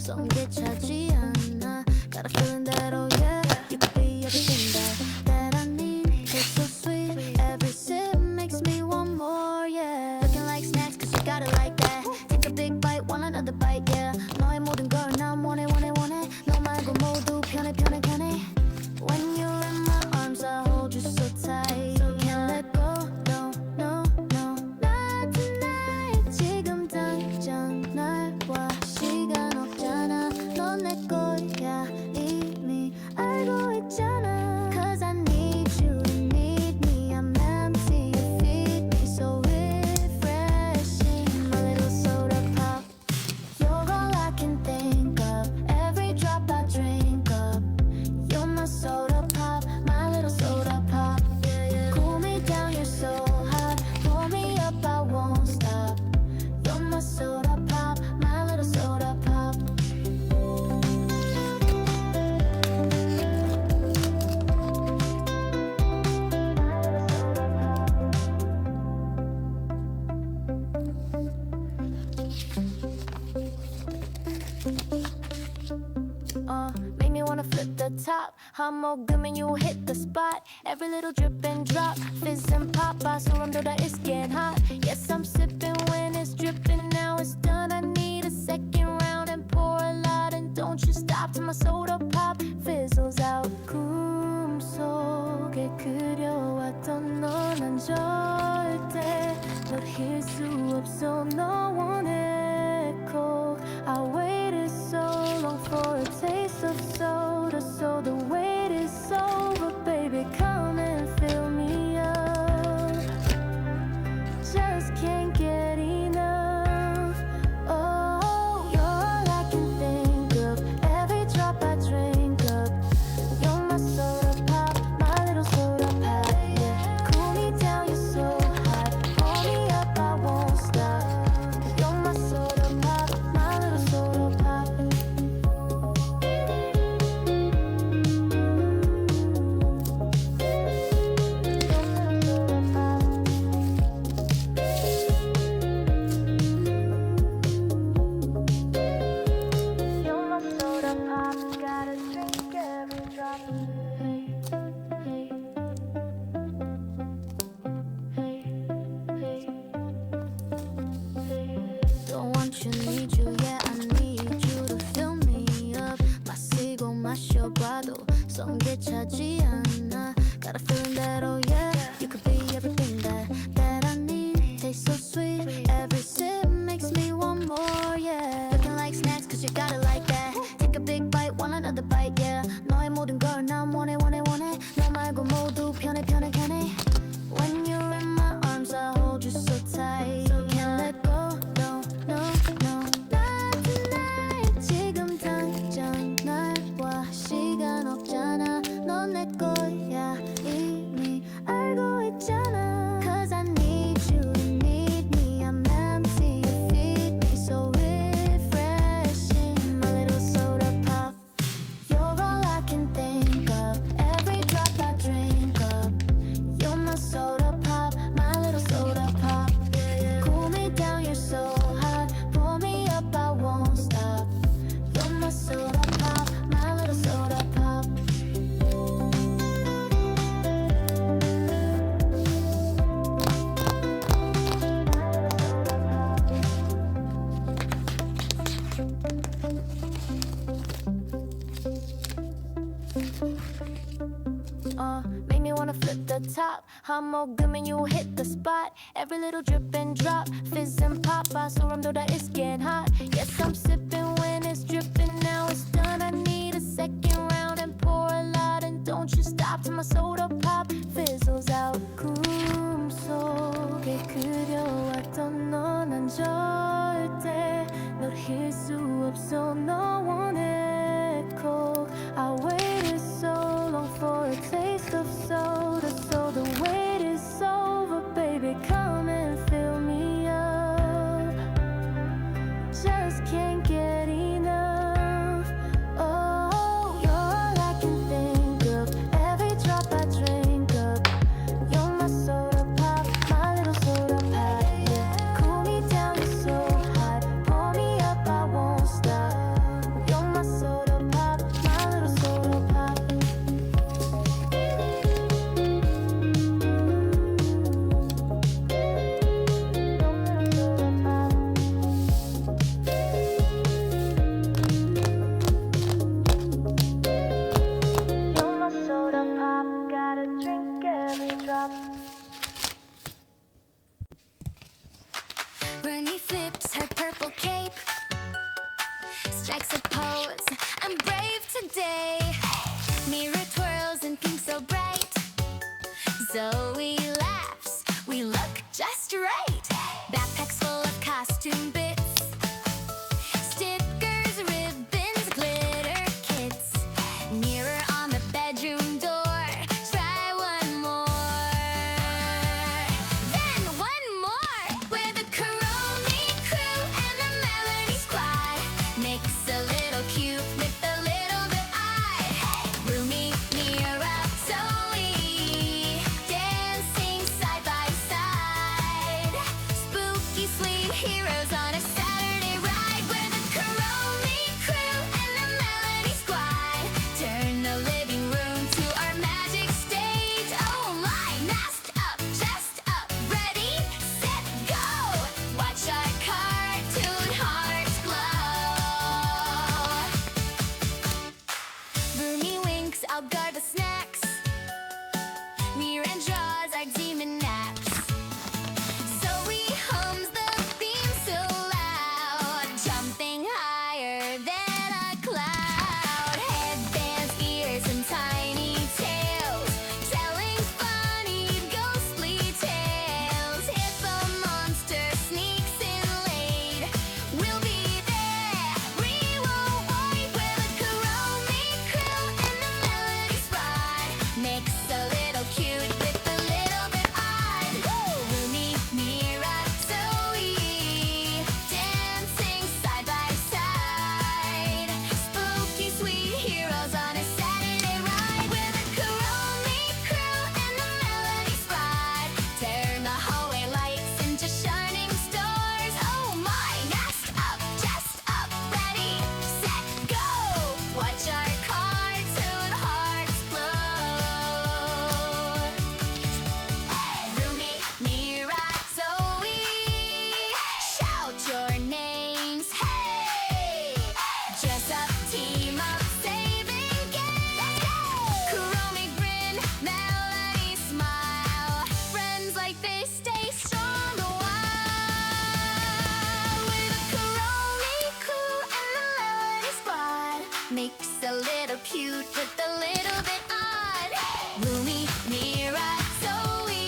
성게 차지 않아. Got a feeling that oh yeah, you could be everything that I need. Taste so sweet, every sip makes me want more, yeah. Looking like snacks cause you got it like that. Take a big bite, want another bite, yeah. 너의 모든 걸 난 원해 너 말고 모두 편해 When you're in my arms I hold you so tight, can't let go, no, no, no. Not tonight, 지금 당장 날 봐. 시간 없잖아, 넌 내 거야 이미 알고 있잖아. Cause I need you to need me, I'm empty, you feed me so refreshing. My little soda pop, you're all I can think of. Every drop I drink up, you're my soda pop, my little soda pop. Cool me down, you're so hot. Pull me up, I won't stop. You're my soda pop, my little soda pop. Make me wanna flip the top. 한 모금은 you hit the spot. Every little drip and drop, fizz and pop. 소름돋아 it's getting hot. Yes, I'm sipping when it's dripping. Now it's done, I need a second round and pour a lot. And don't you stop till my soda pop fizzles out. 꿈속에 그려왔던 넌 난 절대 널 잃을 수 없어. 너 원해 꼭. I waited so long for a taste of soda, so the wait is over. Baby, come and fill me up. Just can't get enough. Oh, you're all I can think of. Every drop I drink up, you're my soda pop, my little soda pop. Yeah, cool me down, you're so hot. Pull me up, I won't stop. You're my soda pop, my little soda pop. You're my soda pop, gotta drink every drop. Hey, hey, hey, hey. Don't want you, need you, yeah, I need you to fill me up. 마시고 마셔봐도 성게 차지 않아. Got a feeling that oh yeah, you could be everything that I need. Taste so sweet, every sip makes me want more, yeah. Looking like snacks cause you got it like that. Take a big bite, want another bite, yeah. 너의 모든 걸 난 원해 너 말고 모두 편해 When you're in my arms I hold you so tight, can't let go, no, no, no. Not tonight, 지금 당장 날 봐. 시간 없잖아, 넌 내 거야 이미 알고 있잖아. Cause I need you to need me, I'm empty, you feed me so refreshing. My little soda pop, you're all I can think of. Every drop I drink up, you're my soda pop, my little soda pop. Cool me down, you're so hot. Pull me up, I won't stop. You're my soda pop, my little soda pop. Make me wanna flip the top. 한 모금은 you hit the spot. Every little drip and drop, fizz and pop. 소름돋아 it's getting hot. Yes, I'm sipping when it's dripping. Now it's done, I need a second round and pour a lot. And don't you stop till my soda pop fizzles out. 꿈속에 그려왔던 넌 난 절대 널 잃을 수 없어. 너 원해 꼭. I waited so long for a taste of soda, so the wait is over. Baby, come and fill me up. Just can't get enough. Oh, you're all I can think of. Every drop I drink up, you're my soda pop, my little soda pop. Yeah, cool me down, you're so hot. Pull me up, I won't stop. suppose I'm brave today. Mirror twirls and pink so bright. Zoe laughs, we look just right. Backpacks full of costume bits. Stickers, ribbons, glitter kits. Mirror on the bedroom door. Try one more. Then one more. We're the KPOP crew and the Melody Squad. Mix a little cute with a little bit odd. RUMI, Mira, Zoe, dancing side by side. Spooky sweet heroes on a Saturday ride. We're the KPOP crew and the Melody Squad. Turn the living room to our magic stage. Oh my, masked up, chest up, ready, set, go. Watch our cartoon hearts glow. RUMI winks, I'll guard the snacks. Mira draws our demon naps. Zoe hums the theme so loud, jumping higher than a cloud. Headbands, ears, and tiny tails, telling funny ghostly tales. If a monster sneaks in late, we'll be there, we won't wait. We're the KPOP crew and the Melody Squad. Mix a little cute with a little bit odd. RUMI, Mira, Zoe, dancing side by side. Spooky sweet heroes on a Saturday ride. We're the KPOP crew and the Melody Squad. Turn the hallway lights into shining stars. Oh my, masked up, chest up, ready, set, go. Watch our cartoon hearts glow. RUMI, Mira, Zoe, shout your names, hey! Dress up, team up, saving game. KPOP grin, Melody smile. Friends like this stay strong a while. We're the KPOP crew and the Melody Squad. Mix a little cute with a little bit odd. RUMI, Mira, Zoe,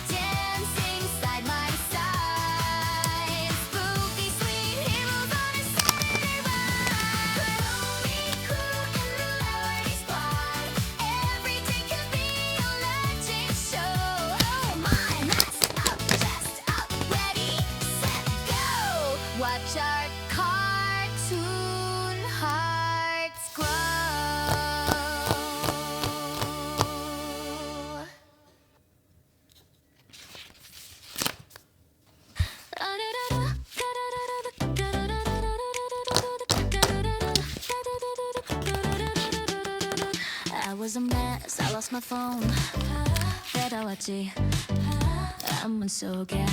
dancing side by side. Spooky sweet heroes on a Saturday ride. KPOP crew and the Melody Squad. Every day can be a legend show. Oh my, masked up, chest up, ready, set, go. Watch our cartoon hearts glow. I was a mess, I lost my phone. 배달왔지, I'm so good.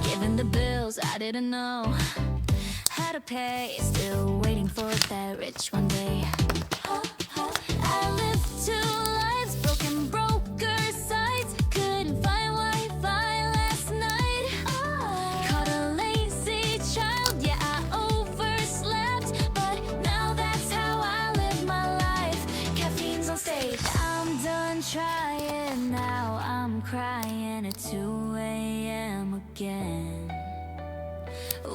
Given the bills, I didn't know how to pay. Still waiting for that rich one day. I lived two lives, broken broker sites. Couldn't find Wi-Fi last night. Caught a lazy child, yeah, I overslept. But now that's how I live my life. Caffeine's on stage. I'm done trying, now I'm crying at 2 a.m. again.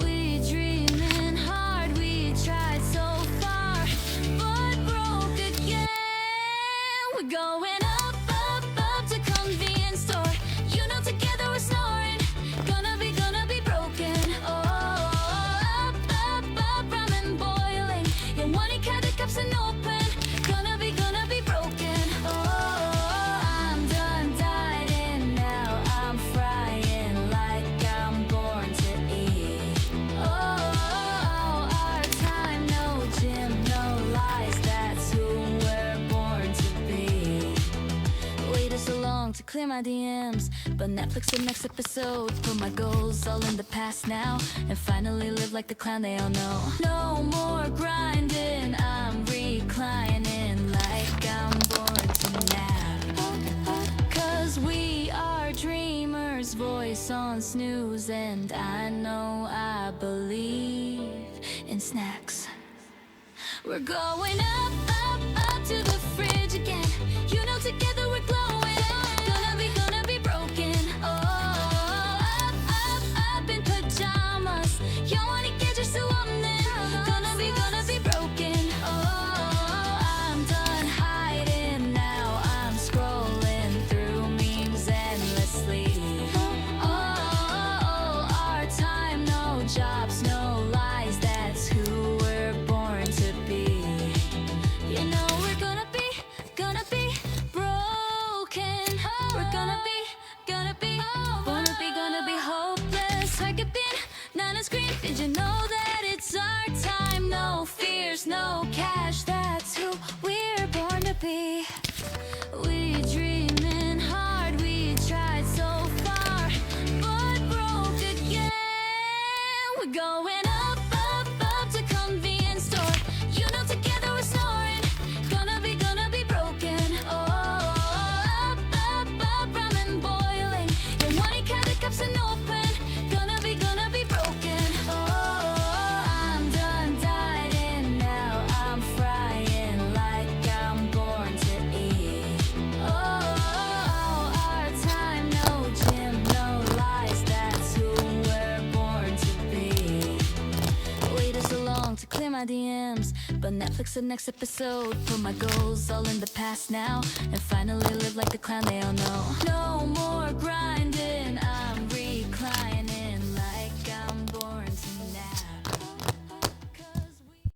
We dreaming hard, we tried so far, but broke again. We're going up, up, up to convenience store. You know together we're snoring. Gonna be broken. Oh, up, up, up, ramen boiling. Yeah, one cut the cups and open. Gonna be broken. Oh, I'm done dieting now. I'm frying like I'm born to eat. Oh, our time, no gym, no lies. That's who we're born to be. Waited so long to clear my DMs, but Netflix the next episode. Put my goals all in the past now, and finally live like the clown they all know. No more grinding, I'm reclining like I'm born to nap. 'Cause we are dreamers, voice on snooze, and I know I believe in snacks. We're going up, up, up to the fridge again. You know together we're glowing. Gonna be broken. Oh, up, up, up in pajamas. 영원히 깨질 수 없는. Gonna be broken. Oh, I'm done hiding now. I'm scrolling through memes endlessly. Oh, our time, no jobs, no lies. That's who we're born to be. You know we're gonna be broken. We're gonna be hopeless. 활개빈 나는 scream. Did you know that it's our time? No fears, no cash. That's who we're born to be. We dreaming hard. We tried so far, but broke again. We're going up, up, up to convenience store. You know together we're snoring. Gonna be broken. Oh, up, up, up, ramen boiling. 영원히 가득 값은 open. Gonna be broken. Oh, I'm done dieting now. I'm frying like I'm born to eat. Oh, our time, no gym, no lies. That's who we're born to be. Waited so long to clear my DMs, but Netflix the next episode. Put my goals all in the past now, and finally live like the clown they all know. No